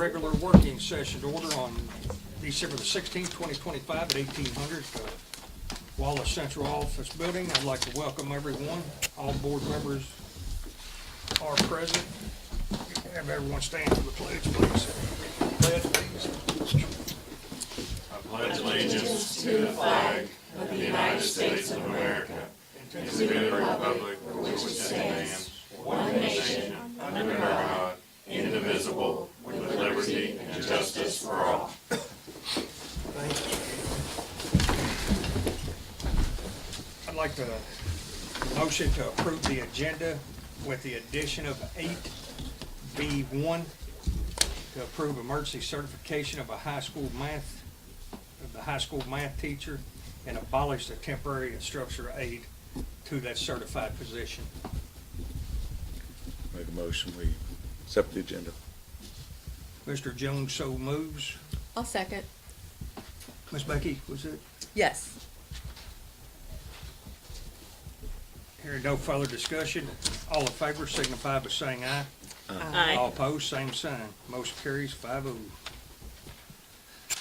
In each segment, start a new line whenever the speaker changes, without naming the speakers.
regular working session to order on December the 16th, 2025 at 1800 Wallace Central Office Building. I'd like to welcome everyone. All board members are present. Have everyone stand for the pledge, please. Pledge, please.
I pledge allegiance to the flag of the United States of America and to the republic for which it stands, one nation, under God, indivisible, with liberty and justice for all.
Thank you. I'd like to motion to approve the agenda with the addition of 8B1 to approve emergency certification of the high school math teacher and abolish the temporary instructor aide to that certified position.
Make a motion, we accept the agenda.
Mr. Jones so moves.
I'll second.
Ms. Becky, was it?
Yes.
Hearing no further discussion, all in favor signify by saying aye.
Aye.
All opposed, same sign. Motion carries 5-0.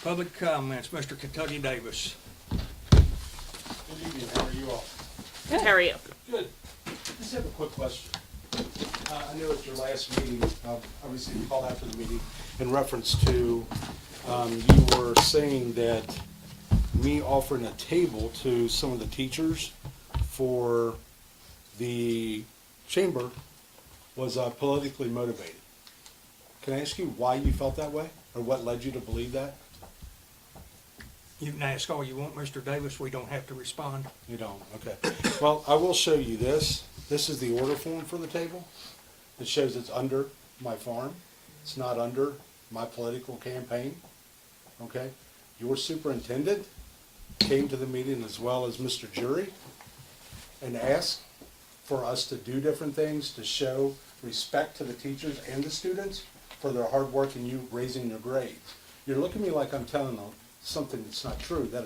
Public comments, Mr. Kentucky Davis.
Good evening, how are you all?
Good. How are you?
Good. Just have a quick question. I know at your last meeting, obviously you called after the meeting, in reference to, you were saying that me offering a table to some of the teachers for the chamber was politically motivated. Can I ask you why you felt that way, or what led you to believe that?
You can ask all you want, Mr. Davis. We don't have to respond.
You don't, okay. Well, I will show you this. This is the order form for the table. It shows it's under my farm. It's not under my political campaign, okay? Your superintendent came to the meeting as well as Mr. Jury and asked for us to do different things to show respect to the teachers and the students for their hard work and you raising their grades. You're looking at me like I'm telling them something that's not true. That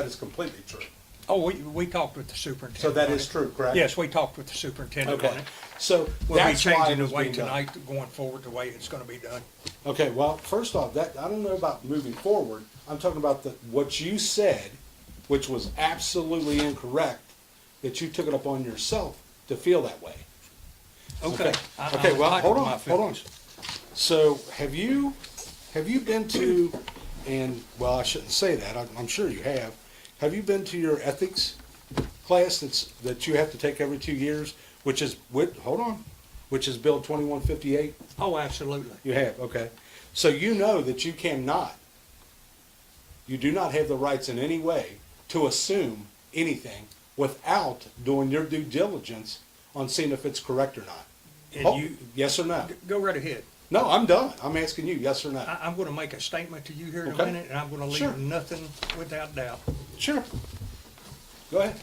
is completely true.
Oh, we talked with the superintendent.
So that
on
is
it.
true, correct?
Yes, we talked with the superintendent on
Okay,
it.
so
We'll be
that's why
changing
it
the
was
way
being done.
tonight, going forward, the way it's gonna be done.
Okay, well, first off, that, I don't know about moving forward. I'm talking about what you said, which was absolutely incorrect, that you took it upon yourself to feel that way.
Okay.
Okay, well,
I'm
hold
entitled
on,
to my
hold on.
feelings.
So have you been to, and, well, I shouldn't say that, I'm sure you have you been to your ethics class that you have to take every 2 years, which is, which is Bill 2158?
Oh, absolutely.
You have, okay. So you know that you do not have the rights in any way to assume anything without doing your due diligence on seeing if it's correct or not.
And
Yes or no?
go right ahead.
No, I'm done. I'm asking you, yes or no?
I'm gonna make a statement to you here in a
Okay.
minute, and I'm gonna
Sure.
leave nothing without doubt.
Sure. Go ahead.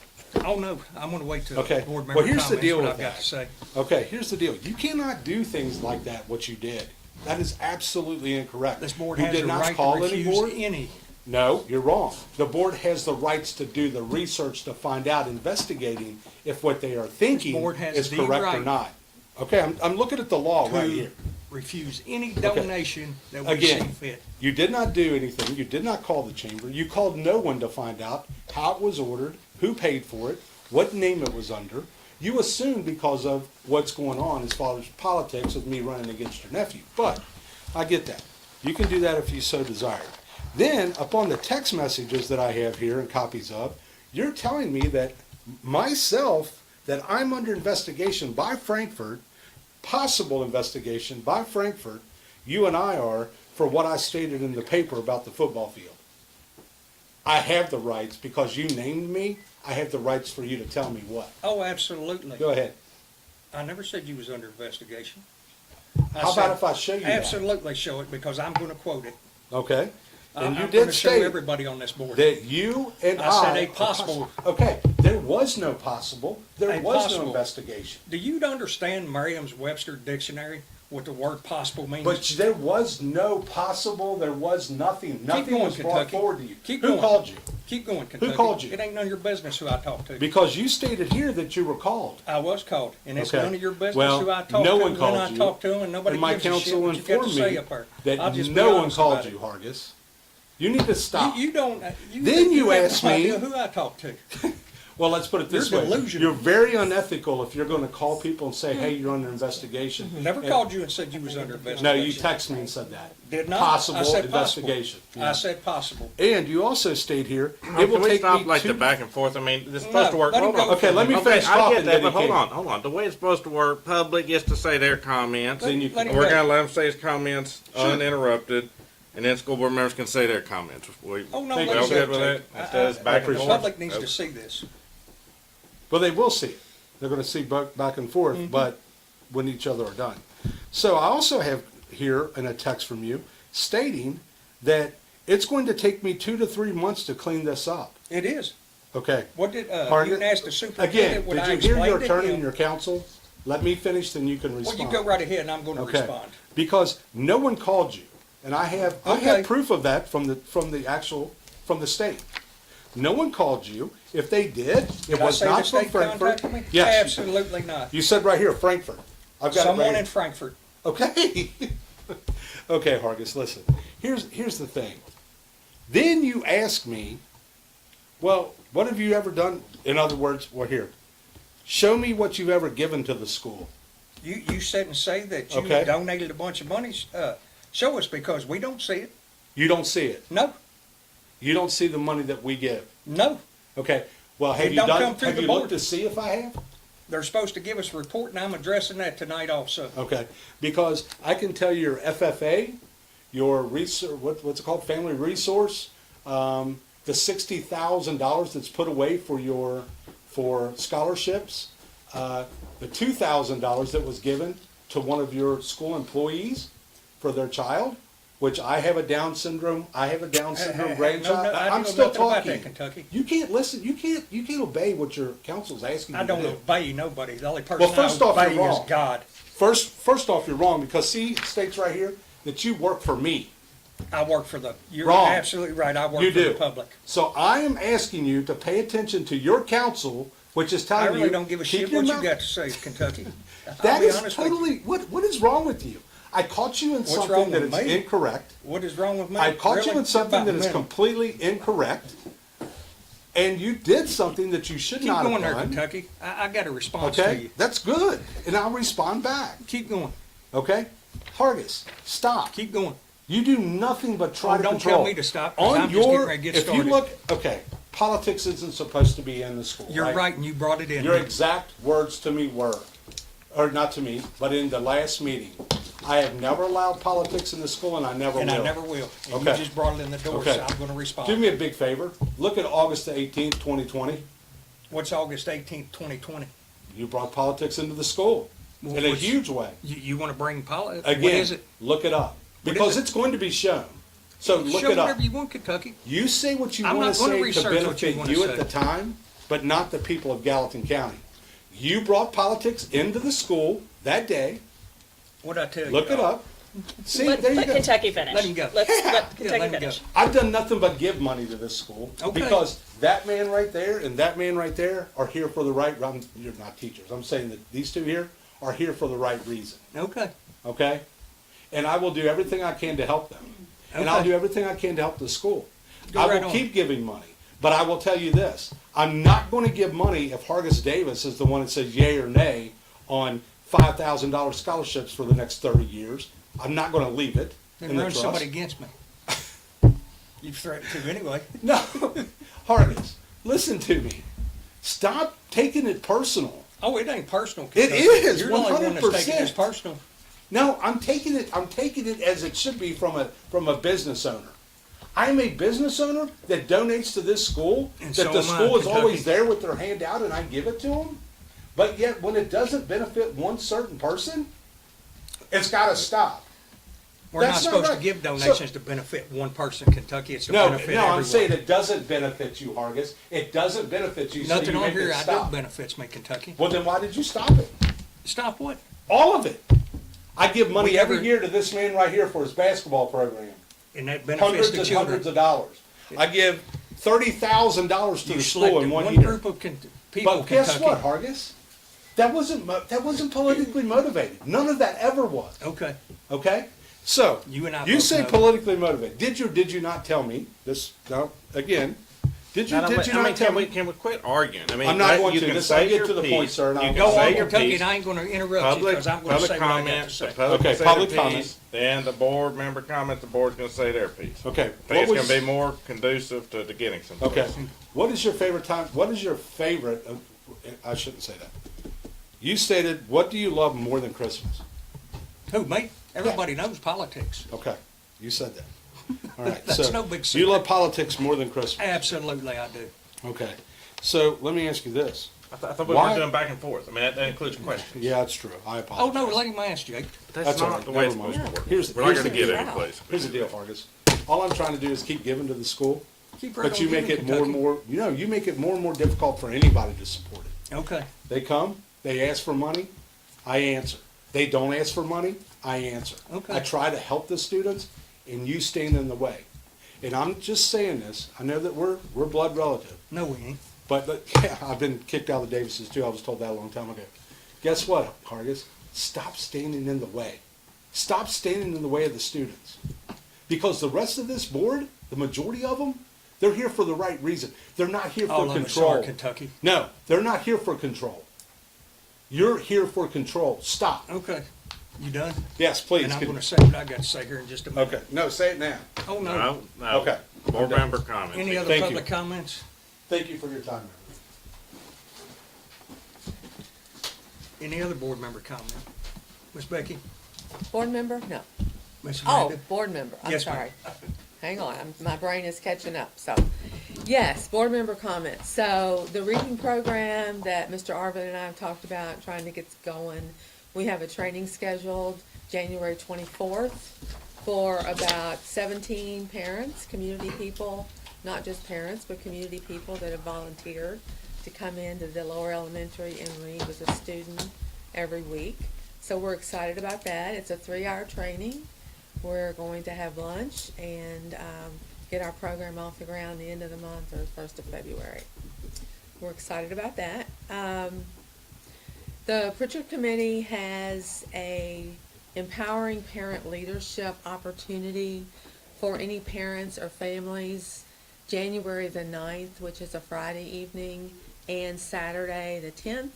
Oh, no, I'm gonna wait till
Okay.
board
Well,
member
here's the
comments,
deal
what
with
I've got
that.
to say.
Okay, here's the deal. You cannot do things like that, what you did. That is absolutely incorrect.
This board
You
has
did
the
not
right
call
to
any
refuse
board?
any.
No, you're wrong. The board has the rights to do the research to find out, investigating if what they are thinking
board has
is
the
correct or
right
not. Okay, I'm looking at the law right
to
here.
refuse any donation that we
Again,
see fit.
You did not do anything. You did not call the chamber. You called no one to find out how it was ordered, who paid for it, what name it was under. You assumed because of what's going on as far as politics with me running against your nephew. But I get that. You can do that if you so desire. Then, upon the text messages that I have here and copies of, you're telling me that that I'm under investigation by Frankfurt, possible investigation by Frankfurt, you and I are, for what I stated in the paper about the football field. I have the rights, because you named me, I have the rights for you to tell me what.
Oh, absolutely.
Go ahead.
I never said you was under investigation.
How about if I show you that?
Absolutely show it, because I'm gonna quote it.
Okay. And you
I'm
did
gonna show
state
everybody on this board.
that you and
I said a possible.
Okay, then was no possible. There
Hey,
was
possible.
no investigation.
Do you understand Merriam-Webster dictionary, what the word possible means?
But there was no possible. There was nothing. Nothing
going,
was brought
Kentucky.
forward to you.
Keep
Who
going.
called you?
Keep going, Kentucky.
called you?
It ain't none of your business who I talked to.
Because you stated here that you were called.
I was called, and it's
Okay.
none of your business
Well,
who I talked
no
to,
one
when
called
I
you,
talked to them, and nobody
And my
gives a shit
counsel
what you got to
informed
say
me
up there.
that
I'll just be
no one
honest
called
about
you,
it.
Hargis. You need to stop.
You don't.
Then you
have
asked
no
me-
idea who I talked to.
Well, let's put it this
You're
way.
delusional.
You're very unethical if you're going to call people and say, hey, you're under investigation.
Never
And-
called you and said you was under investigation.
No, you texted me and said that.
Did not.
Possible
I said
investigation.
Possible. I said possible.
And you also stayed here, it
Can
will
we
take
stop
me
like
two...
the back and forth? I mean, it's supposed to work.
let him
Hold on.
go.
Okay, let me
Okay,
finish
I
talking,
get that,
then
but
you
hold
can.
on, hold on. The way it's supposed to work, public gets to say their comments.
Then you
Let
can...
him
We're
go.
gonna let them say his comments uninterrupted, and then school board members can say their comments. We
Oh, no,
Thank
let
you.
all
him
good
go,
with
Jake.
that? Instead it's back and
appreciate
The
forth.
public needs
Okay.
to see this.
Well, they will see it. They're going to see back and forth, but when each other are done. So I also have here in a text from you stating that it's going to take me 2 to 3 months to clean this up.
It is.
Okay.
What did,
Pardon?
you can ask the
Again,
superintendent what I
did you hear your
explained to
attorney and
him.
your counsel? Let me finish, then you can
Well,
respond.
you go right ahead and I'm gonna
Okay.
respond.
Because no one called you, and I have
Okay.
proof of that from the state. No one called you. If they did, it
Did I
was
say
not
the
from
state
Frankfurt.
contacted me?
Yes,
Absolutely not.
you said right here, Frankfurt. I've got it
Someone
right
in
here.
Frankfurt.
Okay. Okay, Hargis, listen. Here's the thing. Then you ask me, well, what have you ever done? In other words, well, here, show me what you've ever given to the school.
You said and say that you
Okay.
donated a bunch of money. Show us because we don't see it.
You don't see it.
No,
You don't see the money that we give.
no.
Okay. Well, have
It
you
don't
done?
come through
Have
the
you
board.
looked to see if I have?
They're supposed to give us a report and I'm addressing that tonight also.
Okay. Because I can tell you your FFA, your what's it called, family resource, the $60,000 that's put away for scholarships, the $2,000 that was given to one of your school employees for their child, which I have a Down syndrome
Hey,
grandchild.
no, I
I'm
know
still
nothing about
talking.
that, Kentucky.
You can't listen. You can't obey what your counsel's asking you
I don't
to do.
obey nobody. The only person
Well, first
I
off,
obey
you're
is
wrong.
God.
First off, you're wrong because see, it states right here that you work for me.
I work for the. You're
Wrong.
absolutely right. I work
You
for
do.
the public.
So I am asking you to pay attention to your counsel, which is telling
I
you.
really don't give a
keep
shit
your
what you
mouth-
got to say, Kentucky. I'll
That
be
is
honest with you.
totally what is wrong with you? I caught you in
What's
something
wrong
that
with
is
me?
incorrect.
What is wrong with me?
I caught you
Really?
in something
About
that is
me.
completely incorrect, and you did something that you should
Keep
not
going
have
there,
done.
Kentucky. I got a response to
Okay,
you.
that's good, and I'll respond back.
Keep going.
Okay, Hargis, stop.
Keep going.
You do nothing but try
Oh,
to
don't
control.
tell me to stop, 'cause
On
I'm just
your,
getting ready to get
if
started.
you look, okay, politics isn't supposed to be in the school.
You're right, and you brought it in.
Your exact words to me were, or not to me, but in the last meeting, I have never allowed politics in the school, and I never
and
will.
I never will. And
Okay.
you just brought it in the door,
Okay.
so I'm going to respond.
Do me a big favor. Look at August the 18th, 2020.
What's August 18th, 2020?
You brought politics into the school
Well,
in a
what's-
huge way.
You want to bring politics?
Again,
What is it?
look it up
What is
because
it?
it's going to be shown. So look
Show
it up.
whatever you want, Kentucky.
You say what you
I'm
want
not
to
gonna
say to
research what you
benefit
wanna
you
say.
at the time, but not the people of Gallatin County. You brought politics into the school that day.
What'd I tell you?
Look it up. See,
Let,
there you
let
go.
Kentucky finish.
Let him go.
Let
Yeah,
Kentucky
let him go.
finish.
I've done nothing but give money to this school
Okay.
because that man right there and that man right there are here for the right. You're not teachers. I'm saying that these two here are here for the right reason.
Okay.
Okay, and I will do everything I can to help them, and I'll
Okay.
do everything I can to help the school.
Go
I
right
will
on.
keep giving money, but I will tell you this: I'm not going to give money if Hargis Davis is the one that says yay or nay on $5,000 scholarships for the next 30 years. I'm not going to leave it
Then
in the
run
trust.
somebody against me. You've threatened to anyway.
No, Hargis, listen to me. Stop taking it personal.
Oh, it ain't personal.
It
Kentucky.
is,
You're the only one that's taking
100%.
this personal.
No, I'm taking it as it should be from a business owner. I'm a business owner that donates to this school,
And
that
so
the
am I,
school is
Kentucky.
always there with their hand out and I give it to them. But yet when it doesn't benefit one certain person, it's got to stop.
We're not
That's not
supposed to
right.
give
So-
donations to benefit one person in Kentucky, it's to
No,
benefit
no,
everyone.
I'm saying it doesn't benefit you, Hargis. It doesn't benefit you, so
Nothing
you
on
make
here
it
I do
stop.
benefits me, Kentucky.
Well, then why did you stop it?
Stop what?
All of it. I give money
We
every
never-
year to this man right here for his basketball program.
And that benefits
Hundreds
the
and
children.
hundreds of dollars. I give $30,000 to
You
the school in
selected
1
one
year.
group of people,
But guess
Kentucky.
what, Hargis? That wasn't politically motivated. None of that ever was.
Okay,
Okay? So,
You and I
you
both
say
know.
politically motivated. Did you or did you not tell me this? No, again. Did you
I
did you
mean,
not tell
can we,
me?
can we quit arguing? I mean,
I'm not
let-
going
you
to.
can
This-
say
I get
your
to the point,
piece.
sir, and
You
I'll
can
go
say
on,
your
Kentucky,
piece.
and I ain't gonna interrupt you,
Public,
because I'm gonna
public
say what I got to
comments,
say.
the public
Okay,
can say
public
their
comment.
piece, then the board member comments, the board's gonna say their piece.
Okay.
I think
What
it's
was,
gonna be more conducive to getting some.
okay. What is your favorite time? What is your favorite? I shouldn't say that. You stated, what do you love more than Christmas?
Who, me? Everybody knows politics.
Okay. You said that. All right.
That's
so
no big
you
secret.
love politics more than Christmas.
Absolutely, I do.
Okay. So let me ask you this.
I thought we
Why-
weren't doing back and forth. I mean, that includes questions.
Yeah, that's true. I
Oh,
apologize.
no, let him ask, Jake.
That's all
not
right.
the way it's
Never
supposed
mind.
to work.
Here's-
We're not
here's
gonna
the
get
deal.
any place.
Here's the deal, Hargis. All I'm trying to do is keep giving to the school,
Keep right
but
on
you make
giving,
it more and
Kentucky.
more, you make it more and more difficult for anybody to support it.
Okay,
They come, they ask for money, I answer. They don't ask for money, I answer.
Okay.
I try to help the students, and you stand in the way. And I'm just saying this, I know that we're blood relative,
no, we ain't.
but I've been kicked out of the Davises too, I was told that a long time ago. Guess what, Hargis? Stop standing in the way. Stop standing in the way of the students. Because the rest of this board, the majority of them, they're here for the right reason. They're not here
All
for
of us
control.
are, Kentucky.
No, they're not here for control. You're here for control. Stop.
Okay, you done?
Yes, please.
And I'm
Can-
gonna say what I got to say here in just a minute.
Okay. No, say it now.
Oh, no.
No, no.
Okay.
Board
I'm done.
member comments.
Any other
Thank you.
public comments?
Thank you for your time, everyone.
Any other board member comment? Miss Becky?
Board member? No.
Miss
Oh,
Amanda?
board member. I'm
Yes, ma'am.
sorry. Hang on, my brain is catching up. So, yes, board member comments. So, the reading program that Mr. Arvin and I have talked about, trying to get going, we have a training scheduled January 24th for about 17 parents, community people, not just parents, but community people that have volunteered to come into the lower elementary and read with a student every week. So we're excited about that. It's a 3-hour training. We're going to have lunch and get our program off the ground the end of the month or 1st of February. We're excited about that. The Pritchard Committee has a empowering parent leadership opportunity for any parents or families January the 9th, which is a Friday evening, and Saturday the 10th.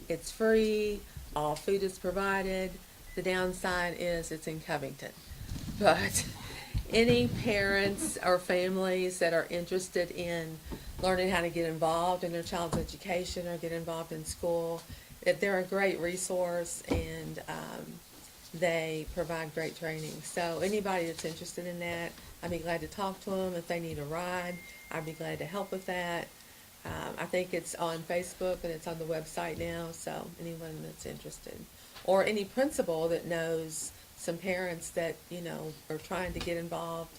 It's free. All food is provided. The downside is it's in Covington. But any parents or families that are interested in learning how to get involved in their child's education or get involved in school, they're a great resource, and they provide great training. So anybody that's interested in that, I'd be glad to talk to them. If they need a ride, I'd be glad to help with that. I think it's on Facebook and it's on the website now, so anyone that's interested. Or any principal that knows some parents that, are trying to get involved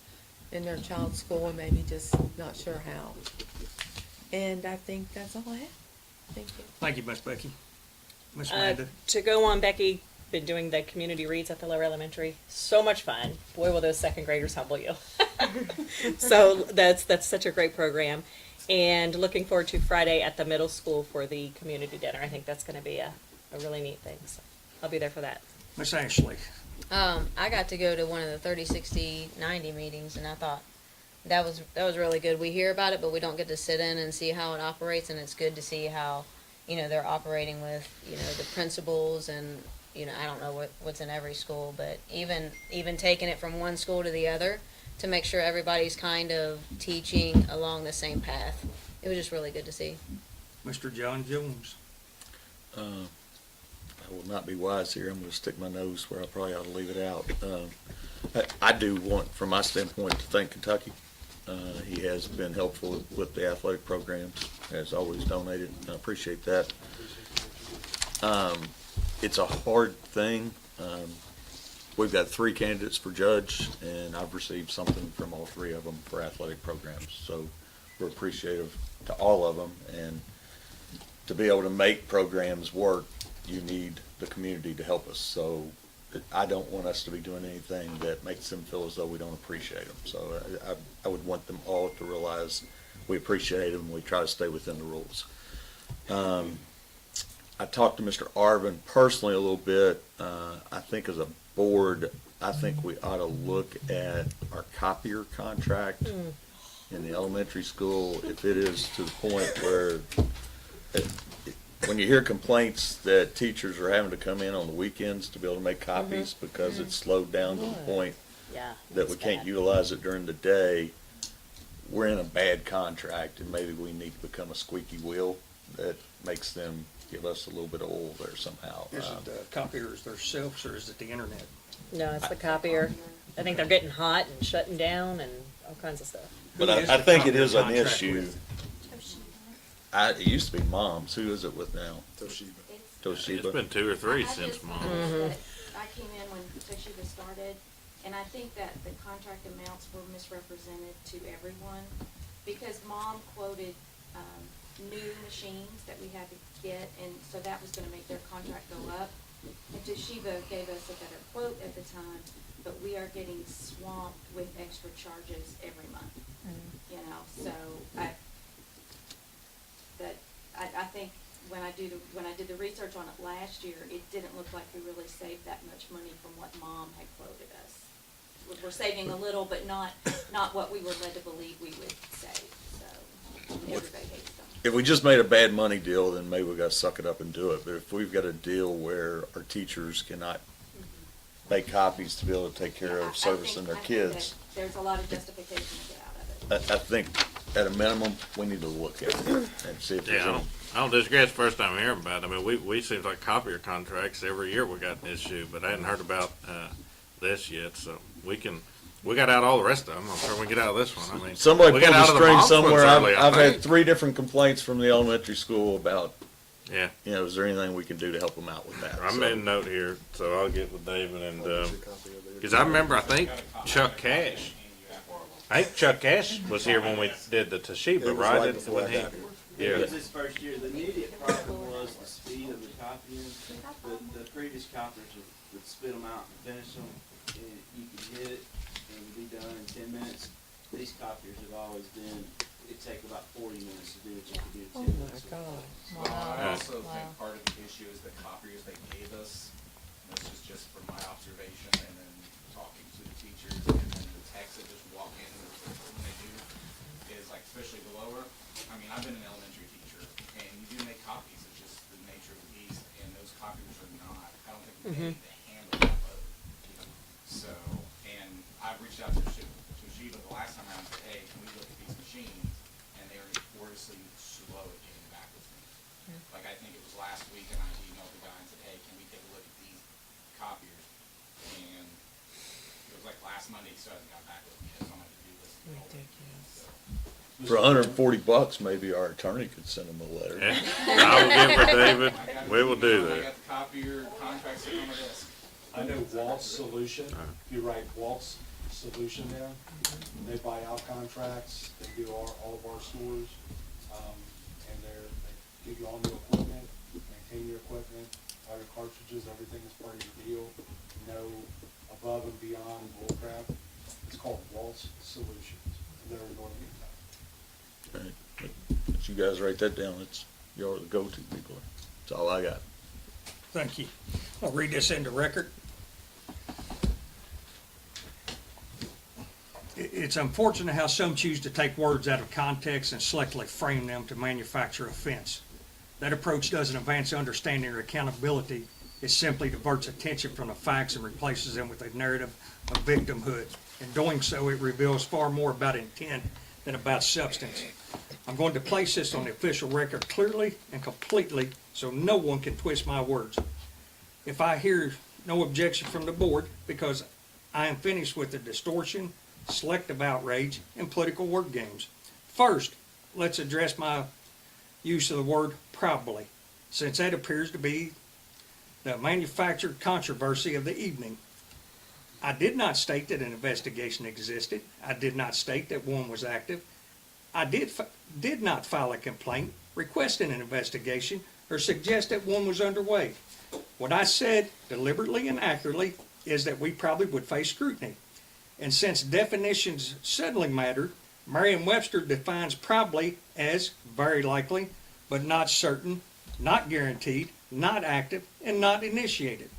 in their child's school and maybe just not sure how. And I think that's all I have. Thank you.
Thank you, Miss Becky. Miss Amanda?
To go on, Becky, been doing the community reads at the lower elementary. So much fun. Boy, will those second graders humble you. So that's such a great program. And looking forward to Friday at the middle school for the community dinner. I think that's going to be a really neat thing. So I'll be there for that.
Miss Ashley?
I got to go to one of the 30, 60, 90 meetings, and I thought that was really good. We hear about it, but we don't get to sit in and see how it operates, and it's good to see how, they're operating with, the principals and, I don't know what's in every school, but even taking it from one school to the other to make sure everybody's kind of teaching along the same path. It was just really good to see.
Mr. John Jones?
I will not be wise here. I'm going to stick my nose where I probably ought to leave it out. I do want, from my standpoint, to thank Kentucky. He has been helpful with the athletic programs, has always donated. I appreciate that. It's a hard thing. we've got 3 candidates for judge, and I've received something from all 3 of them for athletic programs. So we're appreciative to all of them, and to be able to make programs work, you need the community to help us. So I don't want us to be doing anything that makes them feel as though we don't appreciate them. So I would want them all to realize we appreciate them, and we try to stay within the rules. I talked to Mr. Arvin personally a little bit. I think as a board, I think we ought to look at our copier contract in the elementary school. If it is to the point where, when you hear complaints that teachers are having to come in on the weekends to be able to make copies because it's slowed down to the point
Yeah.
that we
it's
can't
bad.
utilize it during the day, we're in a bad contract, and maybe we need to become a squeaky wheel that makes them give us a little bit of oil there somehow.
Is it the copiers themselves, or is it the internet?
No, it's the copier. I think they're getting hot and shutting down and all kinds of stuff.
But
Who is
I
the
think it
copier
is an
contract
issue.
with?
It used to be Mom's. Who is it with now?
It's
Toshiba.
been 2 or 3
I
since
just
mom.
noticed that I came in when Toshiba started, and I think that the contract amounts were misrepresented to everyone, because Mom quoted, new machines that we had to get, and so that was gonna make their contract go up. And Toshiba gave us a better quote at the time, but we are getting swamped with extra charges every month. You know, so I think when I did the research on it last year, it didn't look like we really saved that much money from what Mom had quoted us. We're saving a little, but not what we were led to believe we would save, so everybody hates them.
If we just made a bad money deal, then maybe we gotta suck it up and do it. But if we've got a deal where our teachers cannot make copies to be able to take care
I
of servicing their
think
kids,
that there's a lot of justification to get out of it.
I think at a minimum, we need to look at it and see if there's
Yeah,
any.
I don't disagree. It's the first time I'm hearing about it. I mean, we seems like copier contracts every year we got an issue, but I hadn't heard about this yet. So we got out all the rest of them. I'm sure we can get out of this one. I mean,
Somebody
we
pulled
got
a
out of the
string
mom's ones
somewhere.
early, I
I've had
think.
3 different complaints from the elementary school about,
Yeah,
is there anything we can do to help them out with that?
I
So-
made a note here, so I'll get with David and because I remember I think Chuck Cash was here when we did the Toshiba, right? When he-
It
yeah.
was his first year. The immediate problem was the speed of the copying. The previous copiers would spit them out and finish them, and you could hit it and it'd be done in 10 minutes. These copiers have always been, it'd take about 40 minutes to do what you could do in 10 minutes.
Wow.
I also
Wow.
think part of the issue is the copiers they gave us, and this is just from my observation and then talking to the teachers and then the techs that just walk in and the first thing they do is like, especially the lower, I mean, I've been an elementary teacher and you do make copies, it's just the nature of the beast, and those copiers are not, I don't think made to handle that load. So, and I've reached out to Toshiba the last time around and said, hey, can we look at these machines? And they are notoriously slow at getting back with me. Like, I think it was last week, and I emailed the guy and said, hey, can we take a look at these copiers? And it was like last Monday, he still hasn't got back with me. It's on my to-do list. So,
For $140, maybe our attorney could send them a letter.
Yeah. I will get with David.
I got
We will do
I
that.
got the copier contract sitting on my desk.
I know Walt's Solution, if you write Walt's Solution there, they buy out contracts, they do all of our stores, and they give you all new equipment, maintain your equipment, all your cartridges, everything is part of your deal, no above and beyond bullcrap. It's called Walt's Solutions, and they're in North Utah.
Right. But you guys write that down. You're the go-to people. That's all I got.
Thank you. I'll read this into record. It's unfortunate how some choose to take words out of context and selectively frame them to manufacture offense. That approach doesn't advance understanding or accountability. It simply diverts attention from the facts and replaces them with a narrative of victimhood. In doing so, it reveals far more about intent than about substance. I'm going to place this on the official record clearly and completely so no one can twist my words. If I hear no objection from the board, because I am finished with the distortion, selective outrage, and political word games. First, let's address my use of the word probably, since that appears to be the manufactured controversy of the evening. I did not state that an investigation existed. I did not state that one was active. I did not file a complaint requesting an investigation or suggest that one was underway. What I said, deliberately and accurately, is that we probably would face scrutiny. And since definitions suddenly matter, Merriam-Webster defines probably as very likely, but not certain, not guaranteed, not active, and not initiated.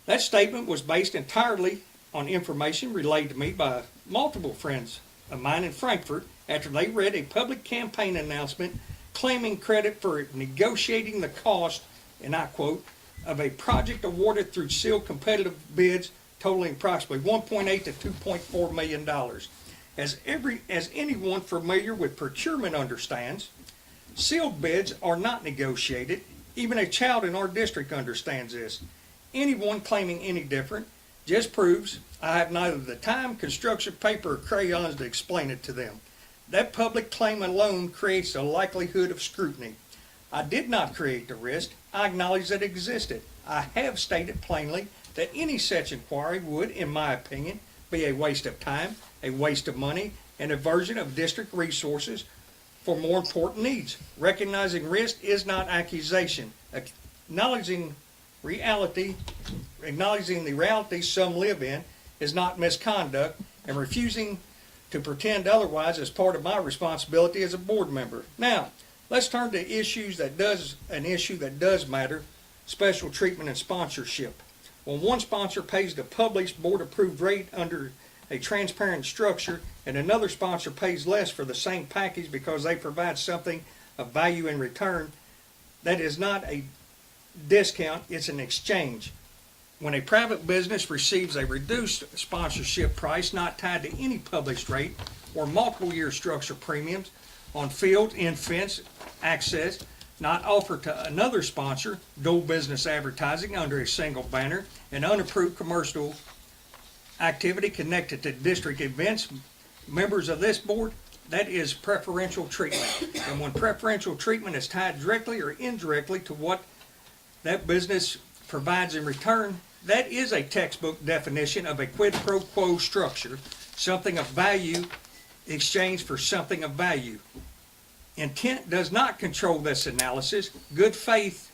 That statement was based entirely on information relayed to me by multiple friends of mine in Frankfurt after they read a public campaign announcement claiming credit for negotiating the cost, and I quote, of a project awarded through sealed competitive bids totaling approximately $1.8 to $2.4 million. As anyone familiar with procurement understands, sealed bids are not negotiated. Even a child in our district understands this. Anyone claiming any different just proves I have neither the time, construction paper, or crayons to explain it to them. That public claim alone creates a likelihood of scrutiny. I did not create the risk. I acknowledge that it existed. I have stated plainly that any such inquiry would, in my opinion, be a waste of time, a waste of money, and a diversion of district resources for more important needs. Recognizing risk is not accusation. Acknowledging the reality some live in is not misconduct, and refusing to pretend otherwise is part of my responsibility as a board member. Now, let's turn to an issue that does matter, special treatment and sponsorship. When one sponsor pays the published board-approved rate under a transparent structure, and another sponsor pays less for the same package because they provide something of value in return, that is not a discount, it's an exchange. When a private business receives a reduced sponsorship price not tied to any published rate or multiple year structure premiums on field, in-fence, access, not offered to another sponsor, dual business advertising under a single banner, and unapproved commercial activity connected to district events, members of this board, that is preferential treatment. And when preferential treatment is tied directly or indirectly to what that business provides in return, that is a textbook definition of a quid pro quo structure, something of value exchanged for something of value. Intent does not control this analysis. Good faith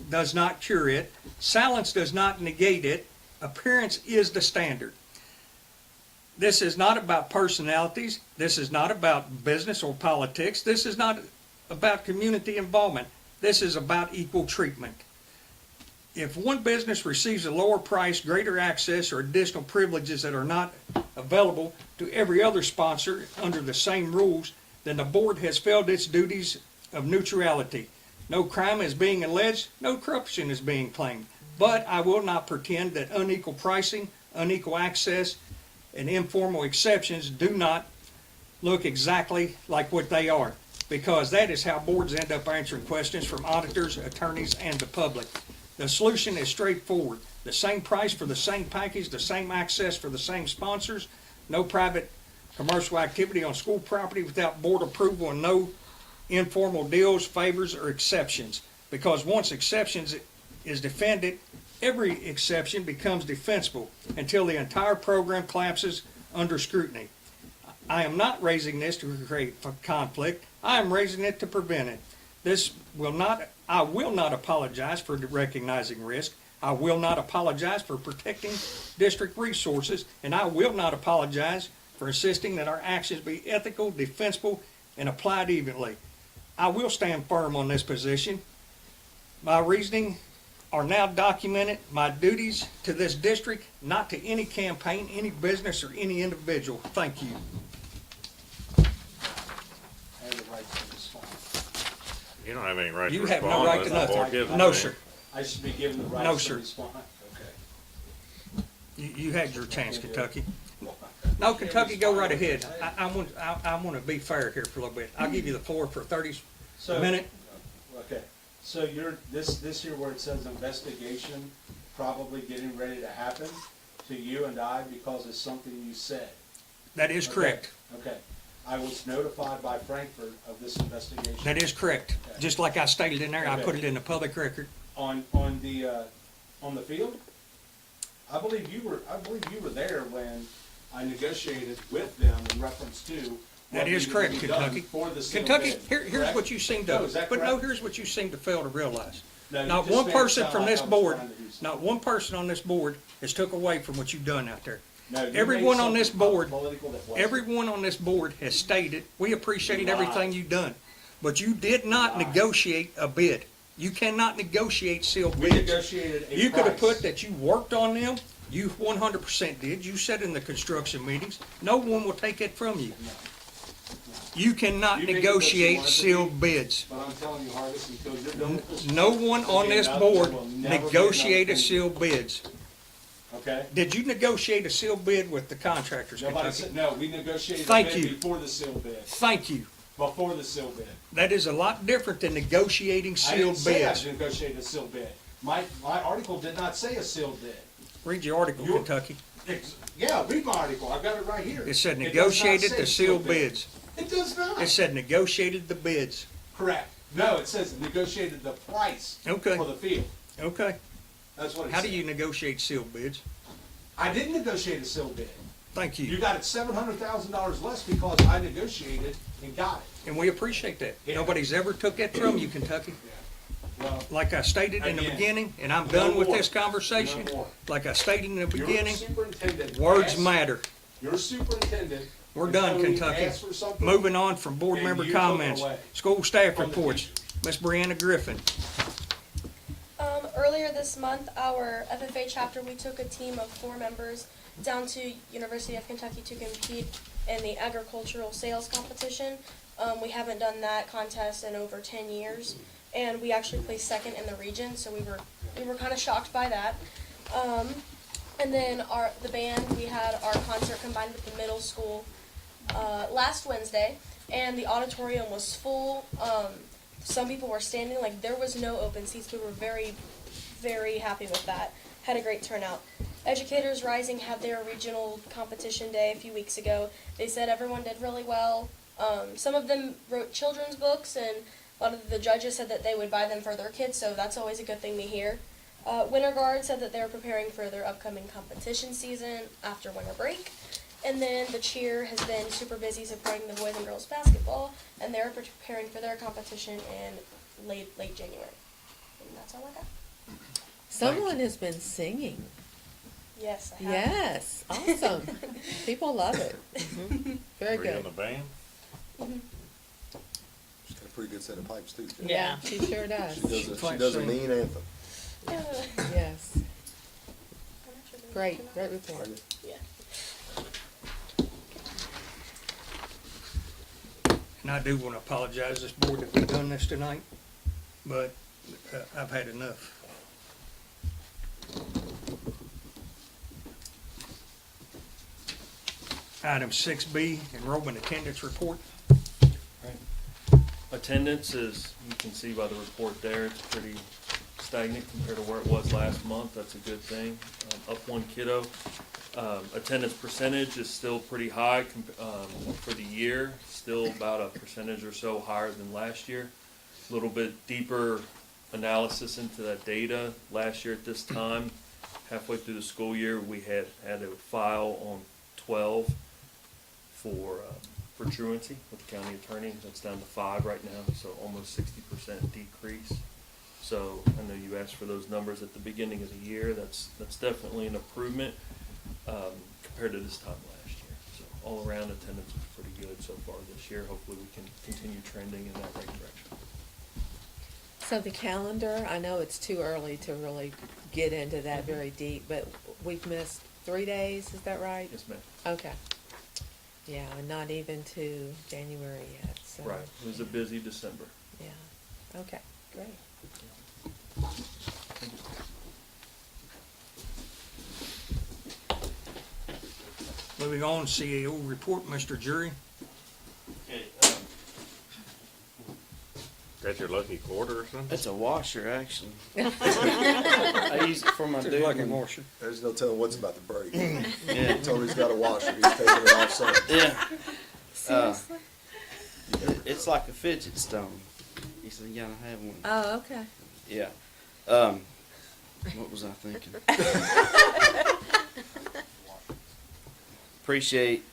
does not cure it. Silence does not negate it. Appearance is the standard. This is not about personalities. This is not about business or politics. This is not about community involvement. This is about equal treatment. If one business receives a lower price, greater access, or additional privileges that are not available to every other sponsor under the same rules, then the board has failed its duties of neutrality. No crime is being alleged, no corruption is being claimed. But I will not pretend that unequal pricing, unequal access, and informal exceptions do not look exactly like what they are, because that is how boards end up answering questions from auditors, attorneys, and the public. The solution is straightforward. The same price for the same package, the same access for the same sponsors, no private commercial activity on school property without board approval, and no informal deals, favors, or exceptions. Because once exceptions is defended, every exception becomes defensible until the entire program collapses under scrutiny. I am not raising this to create conflict. I am raising it to prevent it. I will not apologize for recognizing risk. I will not apologize for protecting district resources, and I will not apologize for insisting that our actions be ethical, defensible, and applied evenly. I will stand firm on this position. My reasoning are now documented. My duties to this district, not to any campaign, any business, or any individual. Thank you.
I have the right to respond.
You don't have any right to
You
respond.
have no right to
unless the board
nothing.
gives it
No,
to you.
sir.
I should be given the right
No,
to
sir.
respond. Okay.
You had your chance, Kentucky. No, Kentucky, go right ahead. I want to be fair here for a little bit. I'll give you the floor for 30
So-
minutes.
Okay, so you're, this here where it says investigation probably getting ready to happen to you and I because it's something you said.
That is correct.
Okay, I was notified by Frankfurt of this investigation.
That is correct.
Okay.
Just like I stated in there, I
Okay.
put it in the public record.
On the field? I believe you were there when I negotiated with them in reference to what
That is
needed to
correct,
be done
Kentucky.
for the sealed
Kentucky,
bid,
here's
correct?
what you seem
No,
to,
is that
but no,
correct?
here's what you seem to fail to realize.
No, you
Not
just
one
made it
person
sound
from
like
this
I was
board,
trying to do something.
not one person on this board has took away from what you've done out there.
No, you
Everyone
made
on this
something
board,
political that wasn't.
everyone on this board has stated, we appreciate
You lied.
everything you've done. But you did not
lied.
negotiate a bid. You cannot negotiate sealed
We
bids.
negotiated a
You could have
price.
put that you worked on them, you 100% did, you said in the construction meetings, no one will take it from you. You cannot
You made it what you
negotiate
wanted to
sealed bids.
But I'm telling you, Harvis, until you're done with this.
No one on
there'll be
this
another-
board
there will never be
negotiated
another
sealed bids.
Okay?
Did you negotiate a sealed bid with the contractors,
Nobody
Kentucky?
said, no, we negotiated a
Thank
bid
you.
before the sealed bid.
Thank you.
Before the sealed bid.
That is a lot different than negotiating
I didn't
sealed
say I
bids.
negotiated a sealed bid. My article did not say a sealed bid.
Read your article,
You-
Kentucky.
Yeah, read my article. I've got it right here.
It said
does not
negotiated
say
the sealed bids.
It does not.
It said negotiated the bids.
Correct. No, it says negotiated the price
Okay.
for the field.
Okay.
That's what it
How
said.
do you negotiate sealed bids?
I didn't negotiate a sealed bid.
Thank
You
you.
got it $700,000 less because I negotiated and got it.
And we appreciate that.
Yeah.
Nobody's ever took that from you, Kentucky.
Well,
Like I stated in the
Again,
beginning, and I'm
no
done with
more.
this conversation,
No more.
like I stated in the
your
beginning,
superintendent
words
asked-
matter.
Your superintendent.
We're done,
totally
Kentucky.
asked for something.
Moving on from board
And
member
you took it
comments.
away
School staff
from the
reports.
teachers.
Miss Brianna Griffin.
Earlier this month, our FFA chapter, we took a team of 4 members down to University of Kentucky to compete in the agricultural sales competition. We haven't done that contest in over 10 years, and we actually placed second in the region, so we were kind of shocked by that. And then the band, we had our concert combined with the middle school last Wednesday, and the auditorium was full. Some people were standing, like there was no open seats. We were very, very happy with that. Had a great turnout. Educators Rising had their regional competition day a few weeks ago. They said everyone did really well. Some of them wrote children's books, and a lot of the judges said that they would buy them for their kids, so that's always a good thing to hear. Winter Guard said that they're preparing for their upcoming competition season after winter break. And then the cheer has been super busy supporting the boys and girls basketball, and they're preparing for their competition in late January. And that's all I got.
Someone has been singing.
Yes, I have.
Yes, awesome. People love it. Very
Were you in
good.
the band?
She's got a pretty good set of pipes too. Jen.
Yeah.
She sure does.
She does a mean anthem.
Yes. Great report.
Yeah.
And I do want to apologize to this board that we've done this tonight, but I've had enough. Item 6B, enrollment attendance report.
Attendance is, you can see by the report there, it's pretty stagnant compared to where it was last month. That's a good thing. Up 1 kiddo. Attendance percentage is still pretty high for the year, still about a percentage or so higher than last year. A little bit deeper analysis into that data. Last year at this time, halfway through the school year, we had a file on 12 for truancy with the county attorney. That's down to 5 right now, so almost 60% decrease. So I know you asked for those numbers at the beginning of the year. That's definitely an improvement compared to this time last year. So all around attendance was pretty good so far this year. Hopefully we can continue trending in that right direction.
So the calendar, I know it's too early to really get into that very deep, but we've missed 3 days, is that right?
Yes, ma'am.
Okay. Yeah, and not even to January yet, so.
Right. It was a busy December.
Yeah, okay, great.
Moving on, CAO report, Mr. Jury.
Okay. That's your lucky quarter or something?
It's a washer, actually. I use it for my
It's a lucky
dude.
washer.
There's no telling what's about to break.
Yeah.
Tony's got a washer. He's taking it off Sunday.
Yeah.
Seriously?
It's like a fidget stone. He said, "You gotta have one."
Oh, okay.
Yeah. What was I thinking? appreciate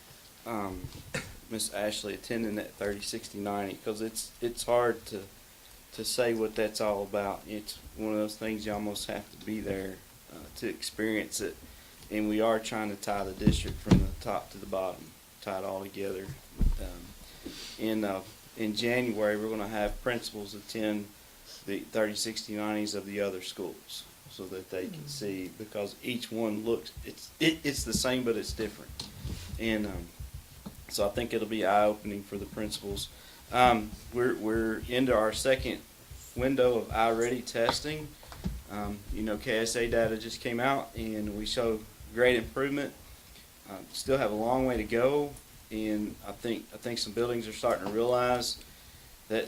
Miss Ashley attending that 30, 60, 90 because it's hard to say what that's all about. It's one of those things you almost have to be there to experience it. And we are trying to tie the district from the top to the bottom, tie it all together. In January, we're going to have principals attend the 30, 60, 90s of the other schools so that they can see, because each one looks, it's the same, but it's different. And so I think it'll be eye-opening for the principals. We're into our second window of iReady testing. KSA data just came out, and we show great improvement. Still have a long way to go, and I think some buildings are starting to realize that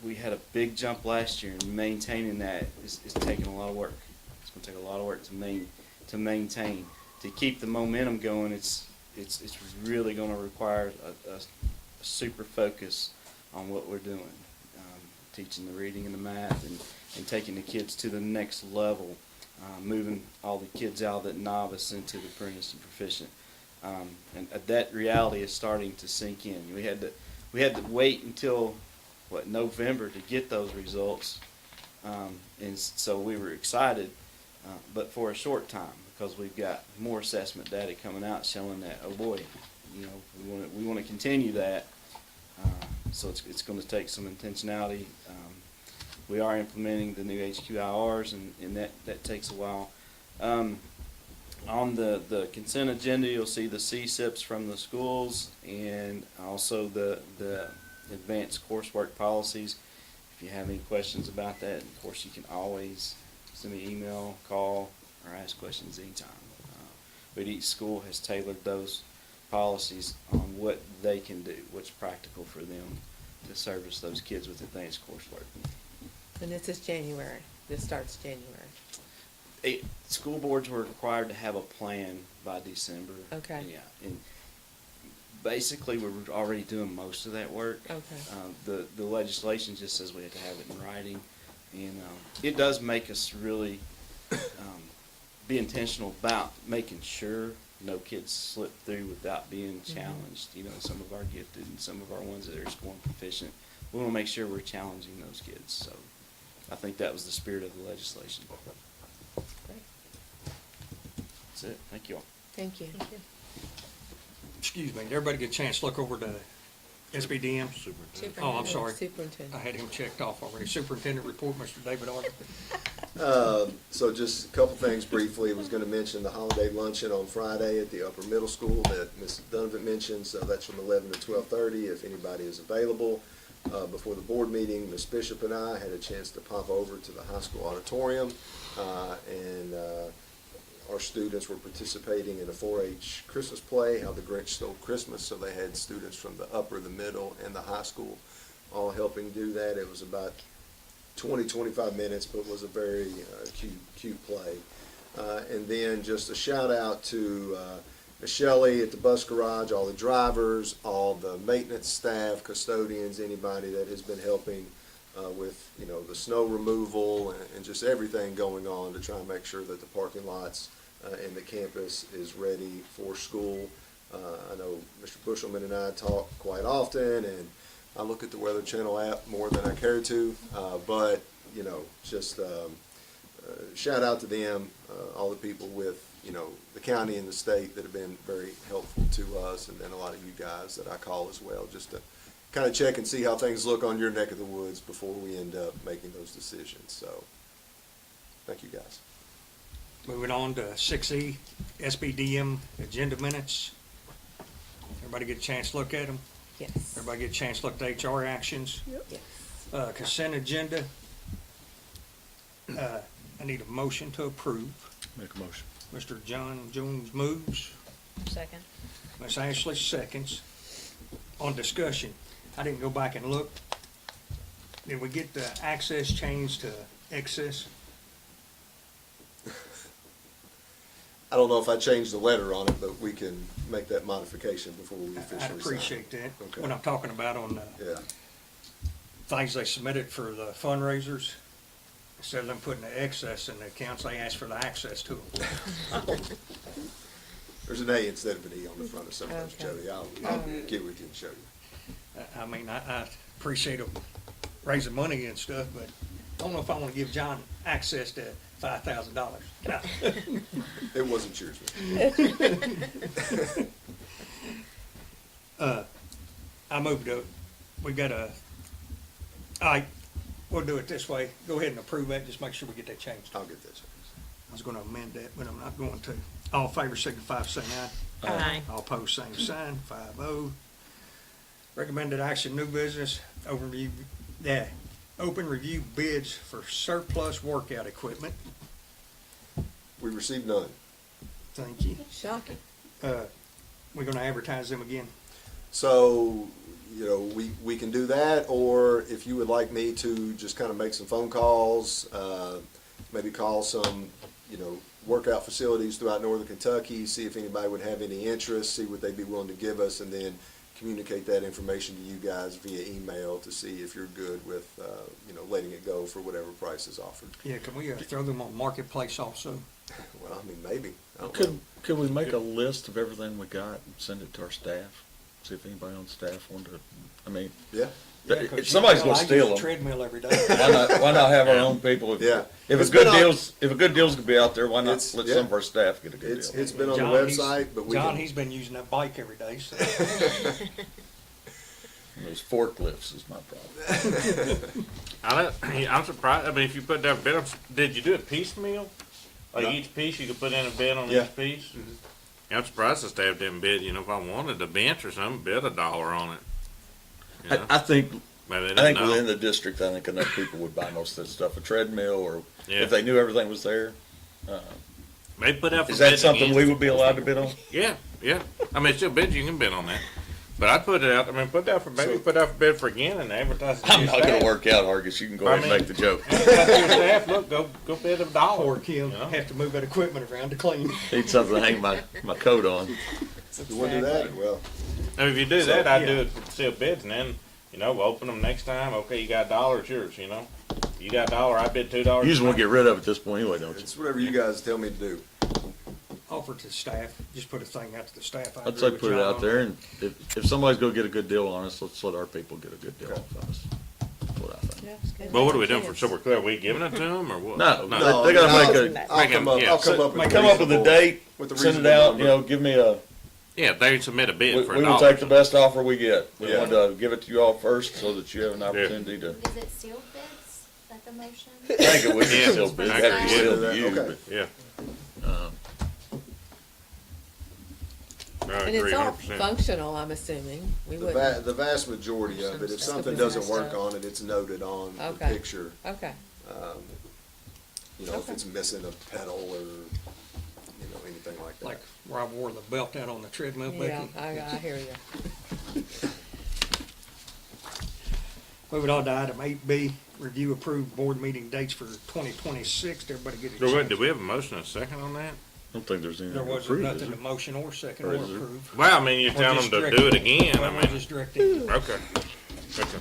we had a big jump last year, and maintaining that is taking a lot of work. It's going to take a lot of work to maintain. To keep the momentum going, it's really going to require a super focus on what we're doing, teaching the reading and the math, and taking the kids to the next level, moving all the kids out of that novice into the apprentice and proficient. And that reality is starting to sink in. We had to wait until November to get those results, and so we were excited, but for a short time, because we've got more assessment data coming out showing that, oh boy, we want to continue that. So it's going to take some intentionality. We are implementing the new HQIRs, and that takes a while. On the consent agenda, you'll see the CSIPs from the schools, and also the advanced coursework policies. If you have any questions about that, of course, you can always send me an email, call, or ask questions anytime. But each school has tailored those policies on what they can do, what's practical for them to service those kids with advanced coursework.
And this is January. This starts January.
School boards were required to have a plan by December.
Okay.
Yeah, and basically we were already doing most of that work.
Okay.
The legislation just says we have to have it in writing, and it does make us really be intentional about making sure no kids slip through without being challenged. Some of our gifted and some of our ones that are scoring proficient, we want to make sure we're challenging those kids. So I think that was the spirit of the legislation.
Great.
That's it. Thank you all.
Thank you.
Excuse me, did everybody get a chance to look over the SBDM? Oh, I'm sorry. I
Superintendent.
had him checked off already. Superintendent report, Mr. David Arnold.
So just a couple things briefly. I was going to mention the holiday luncheon on Friday at the upper middle school that Ms. Donovan mentioned. So that's from 11 to 12:30 if anybody is available. Before the board meeting, Ms. Bishop and I had a chance to pop over to the high school auditorium, and our students were participating in a 4-H Christmas play, How the Grinch Stole Christmas. So they had students from the upper, the middle, and the high school all helping do that. It was about 20-25 minutes, but was a very cute play. And then just a shout out to Shelley at the bus garage, all the drivers, all the maintenance staff, custodians, anybody that has been helping with the snow removal and just everything going on to try and make sure that the parking lots and the campus is ready for school. I know Mr. Bushelman and I talk quite often, and I look at the Weather Channel app more than I care to, but just shout out to them, all the people with the county and the state that have been very helpful to us, and then a lot of you guys that I call as well, just to kind of check and see how things look on your neck of the woods before we end up making those decisions. So thank you guys.
Moving on to 6E, SBDM agenda minutes. Everybody get a chance to look at them?
Yes.
Everybody get a chance to look at HR actions?
Yes.
Consent agenda. I need a motion to approve.
Make a motion.
Mr. John Jones moves.
Second.
Ms. Ashley seconds. On discussion, I didn't go back and look. Did we get the access changed to excess?
I don't know if I changed the letter on it, but we can make that modification before we officially sign.
I'd appreciate that.
Okay.
What I'm talking about on the
Yeah.
things they submitted for the fundraisers, instead of them putting the excess in the accounts, they asked for the access to them.
There's an A instead of an E on the front of some of those,
Okay.
Jody. I'll get with you and show you.
I mean, I appreciate them raising money and stuff, but I don't know if I want to give John access to $5,000.
It wasn't yours, Mr.
I moved to, we got a, all right, we'll do it this way. Go ahead and approve that, just make sure we get that changed.
I'll get this.
I was gonna amend that, but I'm not going to. All in favor signify by saying aye.
Aye.
All opposed, same sign, 5-0. Recommended action, new business, open review bids for surplus workout equipment.
We received none.
Thank you.
Shocking.
We're gonna advertise them again.
So, you know, we can do that, or if you would like me to just kind of make some phone calls, maybe call some, you know, workout facilities throughout northern Kentucky, see if anybody would have any interest, see what they'd be willing to give us, and then communicate that information to you guys via email to see if you're good with, you know, letting it go for whatever price is offered.
Yeah, can we throw them on Marketplace also?
Well, I mean, maybe. I don't know.
Could we make a list of everything we got and send it to our staff? See if anybody on staff wanted to, I mean,
Yeah.
Yeah, 'cause
somebody's
you know,
gonna
I use
steal
a
them.
treadmill every day.
Why not have our own people?
Yeah.
If
It's
a good
been on-
deal's gonna be out there, why not
It's-
let
yeah.
some of our staff get a good
It's
deal?
been on the
John,
website, but we
John,
can.
he's been using that bike every day, so.
Those forklifts is my problem.
I'm surprised, I mean, if you put that bid, did you do it piecemeal? Like
No.
each piece, you could put in a bid on
Yeah.
each piece? Yeah, I'm surprised the staff didn't bid, you know, if I wanted a bench or something, bid $1 on it. You know?
I think
Maybe they
I think
didn't know.
within the district, I think enough people would buy most of that stuff, a treadmill, or
Yeah.
if they knew everything was there.
Maybe put out for
Is that
bids
something
again.
we would be allowed to bid on?
Yeah, yeah. I mean, it's still bid, you can bid on that. But I'd put it out, I mean, put out for, maybe put out for bid for again and advertise it to
I'm
your
not gonna
staff.
work out, Argus. You can go
I
ahead and
mean-
make the joke.
Advertise to your staff, look, go bid $1.
Poor Kim,
you know?
have to move that equipment around to clean.
Need something to hang my coat on.
If you want to do that, well,
And if you do
So,
that, I'd
yeah.
do it for sealed bids, and then, you know, we'll open them next time. Okay, you got $1, it's yours, you know. You got $1, I bid $2.
You just want to get rid of it at this point anyway, don't you?
it's whatever you guys tell me to do.
Offer to staff, just put a thing out to the staff. I
I'd
agree
say
with
put it
John
out
on
there,
that.
and if somebody's gonna get a good deal on us, let's let our people get a good deal off of us. That's what I think.
But what are we doing for, so we're clear, are we giving it to them, or what?
No,
No,
they gotta
I'll-
make a,
I'll come up,
yeah.
I'll come up with a
come up with a
reasonable-
date,
with a
send it
reasonable
out,
number.
you know, give me a,
Yeah, they submit a bid
we
for
will
$1.
take the best offer we get. We
Yeah.
want to give it to you all first so that you have an opportunity to.
Is it sealed bids? Is that the motion?
I think it would be
Yeah.
still bid,
I
have to
agree.
be sealed to
Okay.
you,
Yeah.
but,
I
And
agree
it's all
100%.
functional, I'm assuming. We wouldn't.
The vast majority of it, if something doesn't work on it, it's noted on the
Okay.
picture.
Okay.
You know, if
Okay.
it's missing a pedal or, you know, anything like that.
Like where I wore the belt out on the treadmill,
Yeah,
Becky.
I hear you.
Moving on to item 8B, review approved board meeting dates for 2026. Everybody get a
So wait,
chance.
did we have a motion and a second on that?
I don't think there's anything
There
to
wasn't
approve, is
nothing to
there?
motion or second
Or
or
is there?
approve.
Well, I mean, you're
We're
telling
just
them to
directing-
do it again,
Well,
I
we're
mean.
just directing,
Okay. Okay.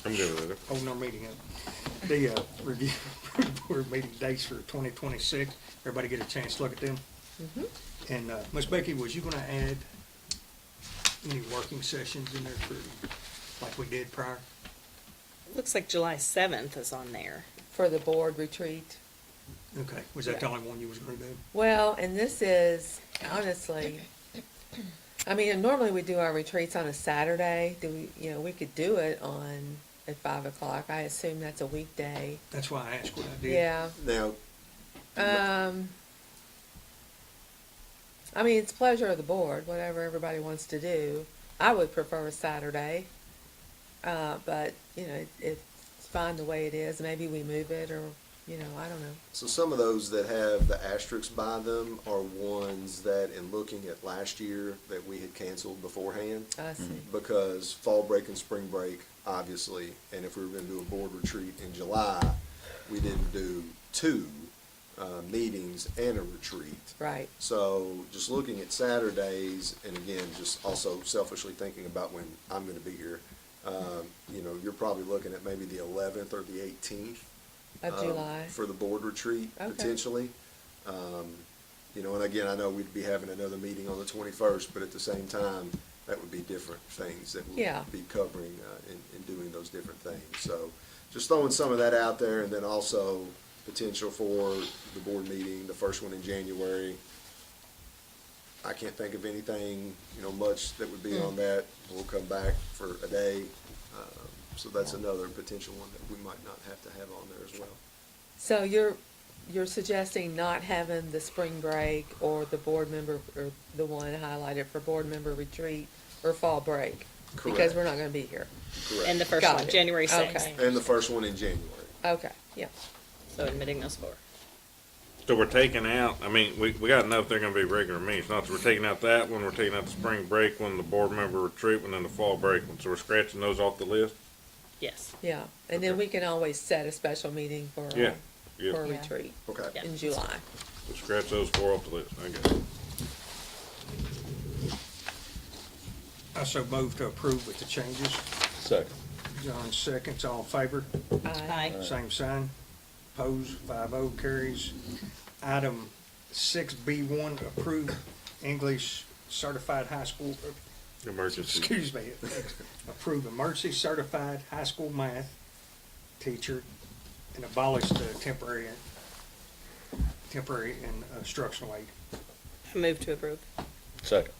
I'm good with it.
holding our meeting up. The review approved board meeting dates for 2026. Everybody get a chance to look at them. And Ms. Becky, was you gonna add any working sessions in there for, like we did prior?
Looks like July 7th is on there.
For the board retreat.
Okay, was that the
Yeah.
only one you was gonna do?
Well, and this is, honestly, I mean, normally we do our retreats on a Saturday. We could do it at 5 o'clock. I assume that's a weekday.
That's why I asked what I did.
Yeah.
Now,
I mean, it's pleasure of the board, whatever everybody wants to do. I would prefer a Saturday. But, it's fine the way it is. Maybe we move it or, I don't know.
so some of those that have the asterisks by them are ones that, in looking at last year, that we had canceled beforehand.
I see.
Because fall break and spring break, obviously, and if we were gonna do a board retreat in July, we didn't do two meetings and a retreat.
Right.
So just looking at Saturdays, and again, just also selfishly thinking about when I'm gonna be here, you're probably looking at maybe the 11th or the 18th.
Of July.
For the board retreat,
Okay.
potentially. You know, and again, I know we'd be having another meeting on the 21st, but at the same time, that would be different things that
Yeah.
we'll be covering in doing those different things. So just throwing some of that out there, and then also potential for the board meeting, the first one in January. I can't think of anything, you know, much that would be on that. We'll come back for a day. So that's another potential one that we might not have to have on there as well.
So you're suggesting not having the spring break or the board member, or the one highlighted for board member retreat or fall break? Because
Correct.
we're not gonna be here.
Correct.
And the first
Got
one,
it.
January
Okay.
6th.
And the first one in January.
Okay, yeah.
So admitting those 4.
So we're taking out, I mean, we gotta know if they're gonna be regular meetings, not that we're taking out that one, we're taking out the spring break one, the board member retreat one, and the fall break one, so we're scratching those off the list?
Yes.
Yeah, and then we can always set a special meeting for,
Yeah,
for
yeah,
a
Yeah.
retreat
Okay.
Yeah.
in July.
we'll scratch those 4 off the list, I guess.
I so move to approve with the changes.
Second.
John seconds, all in favor?
Aye.
Same sign. Opposed, 5-0 carries. Item 6B1, approve English certified high school,
Emergency.
excuse me, approve emergency certified high school math teacher and abolish the temporary and instructional aid.
I move to approve.
Second.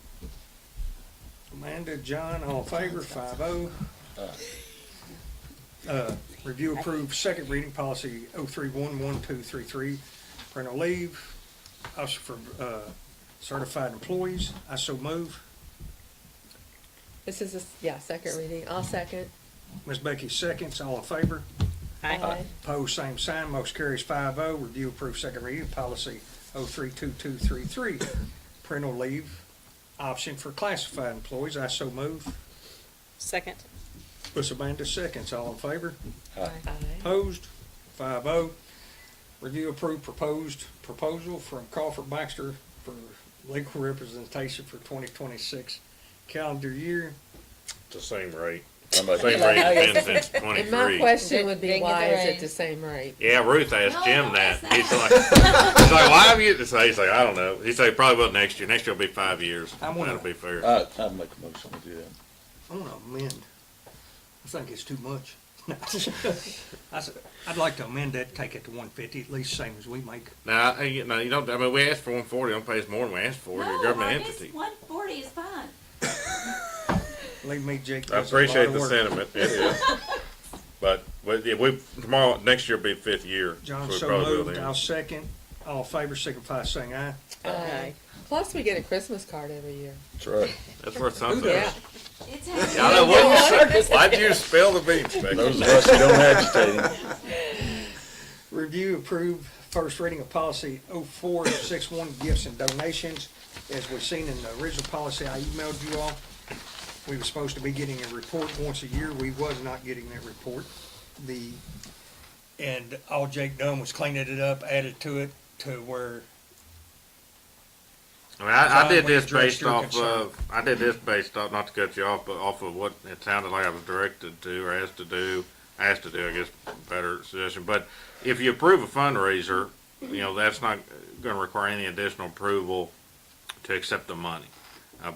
Amanda, John, all in favor, 5-0.
Aye.
Review approve second reading policy 03-11233, parental leave, us for certified employees. I so move.
This is second reading. I'll second.
Ms. Becky seconds, all in favor.
Aye.
Opposed, same sign, motion carries 5-0. Review approve second reading policy 03-2233, parental leave, option for classified employees. I so move.
Second.
Ms. Amanda seconds, all in favor.
Aye.
Aye.
Opposed, 5-0. Review approved proposal from Crawford Baxter for legal representation for 2026 calendar year.
It's the same rate.
I'm like,
Same rate it's been since
And my
23.
question would be,
Didn't get
why
the
is it
raise.
the same rate?
Yeah, Ruth asked
No,
Jim
no,
that.
it's
He's
not.
like, why have you, he's like, I don't know. He said, probably will next year. Next year will be 5 years.
I wanna-
That'll be fair.
I'd make a motion to do that.
I want to amend. I think it's too much. I'd like to amend that, take it to 150, at least same as we make.
Now, you don't, I mean, we asked for 140, don't pay us more than we asked for. You're a government entity.
140 is fine.
Believe me, Jake
I
does a lot
appreciate
of
the
work.
sentiment, it is. But, tomorrow, next year will be the 5th year.
John,
we
so
probably will
moved.
then.
I'll second. All in favor, signify by saying aye.
Aye. Plus, we get a Christmas card every year.
That's right.
That's worth something.
Yeah.
It's
I know, what you say? Why'd you spill the beans, Becky?
Those of us who don't agitate him.
Review, approve, first reading of policy 0461, gifts and donations. As we've seen in the original policy I emailed you all, we were supposed to be getting a report once a year. We was not getting that report. And all Jake done was cleaning it up, added to it to where,
I mean, I did
John, we
this
addressed
based
your
off
concern.
of, not to cut you off, but off of what it sounded like I was directed to or asked to do, I guess, better suggestion. But if you approve a fundraiser, that's not gonna require any additional approval to accept the money.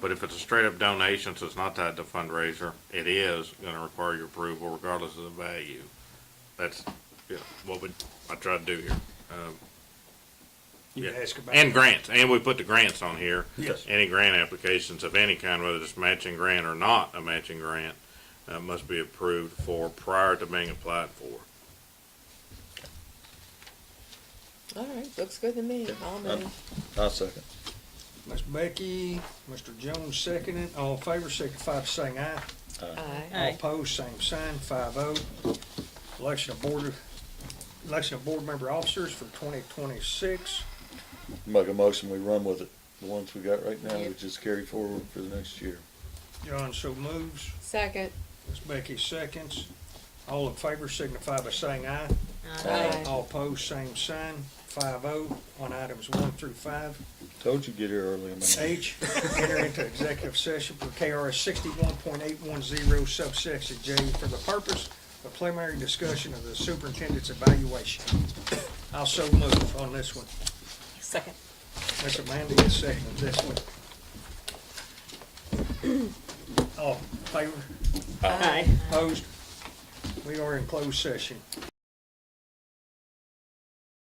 But if it's a straight up donation, so it's not tied to fundraiser, it is gonna require your approval regardless of the value. That's, what I try to do here.
you
Yeah.
ask about.
And grants, and we put the grants on here.
Yes.
Any grant applications of any kind, whether it's matching grant or not a matching grant, must be approved for prior to being applied for.
All right, looks good to me. I'll move.
I'll second.
Ms. Becky, Mr. Jones seconded. All in favor, signify by saying aye.
Aye.
All opposed, same sign, 5-0. Election of board member officers for 2026.
Make a motion, we run with it. The ones we got right now, we just carry forward for the next year.
John so moves.
Second.
Ms. Becky seconds. All in favor signify by saying aye.
Aye.
All opposed, same sign, 5-0 on items 1 through 5.
Told you get here early, man.
H, enter into executive session for KRS 61.810 subsection J for the purpose of preliminary discussion of the superintendent's evaluation. I'll so move on this one.
Second.
Miss Amanda is second this one. All in favor?
Aye.
Opposed? We are in closed session.